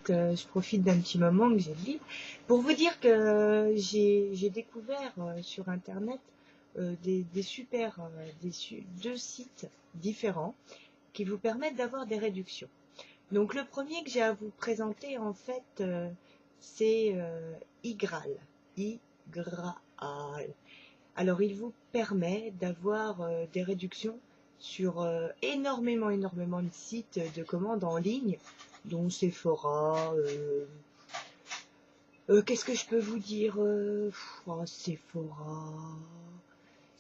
je profite d'un petit moment que j'ai de libre pour vous dire que j'ai découvert sur internet deux sites différents qui vous permettent d'avoir des réductions. Donc le premier que j'ai à vous présenter en fait c'est Igral. Igral. Alors il vous permet d'avoir des réductions sur énormément de sites de commandes en ligne, dont Sephora, qu'est-ce que je peux vous dire, Sephora,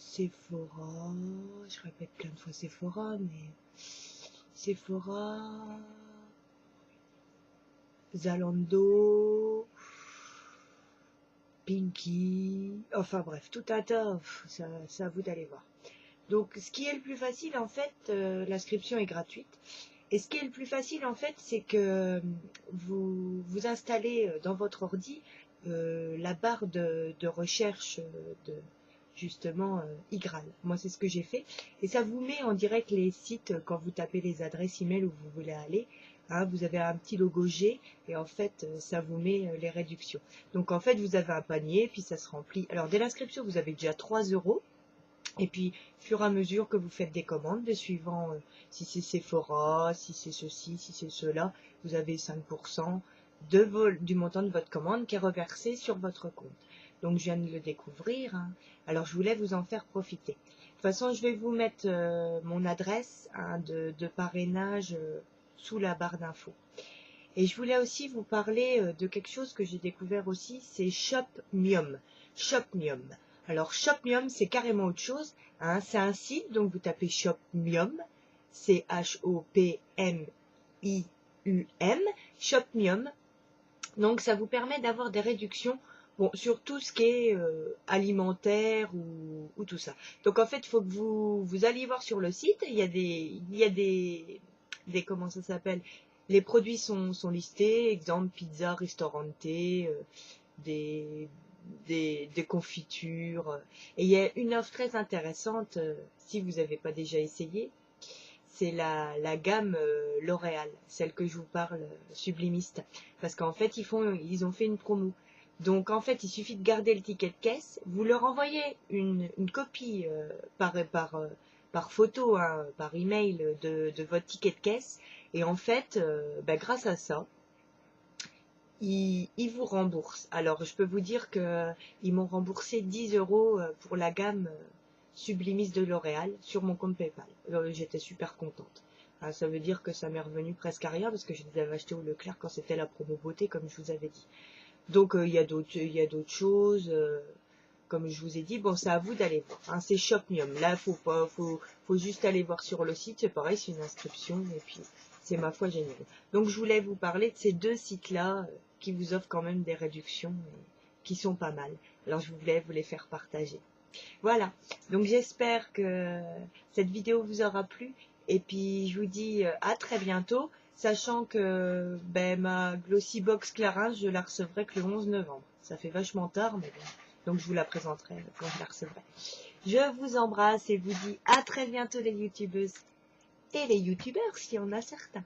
je répète plein de fois Sephora, mais Sephora, Zalando, Pinky, enfin bref, tout un tas, c'est à vous d'aller voir. Donc ce qui est le plus facile en fait, l'inscription est gratuite. Et ce qui est le plus facile en fait, c'est que vous installez dans votre ordi la barre de recherche de justement Igral. Moi c'est ce que j'ai fait. Et ça vous met en direct les sites quand vous tapez les adresses email où vous voulez aller. Hein, vous avez un petit logo G et en fait ça vous met les réductions. Donc en fait vous avez un panier puis ça se remplit. Alors dès l'inscription vous avez déjà 3 €. Et puis, au fur et à mesure que vous faites des commandes, suivant si c'est Sephora, si c'est ceci, si c'est cela, vous avez 5% du montant de votre commande qui est reversé sur votre compte. Donc, je viens de le découvrir. Hein. Alors, je voulais vous en faire profiter. De toute façon, je vais vous mettre mon adresse de parrainage sous la barre d'infos. Et je voulais aussi vous parler de quelque chose que j'ai découvert aussi, c'est Shopmium. Shopmium. Alors Shopmium, c'est carrément autre chose. Hein. C'est un site, donc vous tapez Shopmium, C-H-O-P-M-I-U-M, Shopmium. Donc ça vous permet d'avoir des réductions sur tout ce qui est alimentaire ou tout ça. Donc en fait, il faut que vous alliez voir sur le site, il y a des comment ça s'appelle, les produits sont listés, exemple pizza, ristorante, des confitures. Et il y a une offre très intéressante, si vous n'avez pas déjà essayé, c'est la gamme L'Oréal, celle que je vous parle, sublimiste. Parce qu'en fait, ils ont fait une promo. Donc en fait, il suffit de garder le ticket de caisse, vous leur envoyez une copie par photo, hein, par email de votre ticket de caisse, et en fait, grâce à ça, ils vous remboursent. Alors, je peux vous dire qu'ils m'ont remboursé 10 € pour la gamme sublimiste de L'Oréal sur mon compte PayPal. J'étais super contente. Ça veut dire que ça m'est revenu presque à rien parce que je les avais achetés au Leclerc quand c'était la promo beauté, comme je vous avais dit. Donc, il y a d'autres choses. Comme je vous ai dit, bon, c'est à vous d'aller voir. Hein, c'est Shopmium. Là, faut juste aller voir sur le site. C'est pareil, c'est une inscription. Et puis, c'est ma foi génial. Donc, je voulais vous parler de ces deux sites-là qui vous offrent quand même des réductions qui sont pas mal. Alors, je voulais vous les faire partager. Voilà. Donc, j'espère que cette vidéo vous aura plu. Et puis, je vous dis à très bientôt. Sachant que ma Glossy Box Clarins, je la recevrai que le 11 novembre. Ça fait vachement tard, mais bon. Donc, je vous la présenterai quand je la recevrai. Je vous embrasse et vous dis à très bientôt les youtubeuses et les youtubeurs, s'il y en a certains.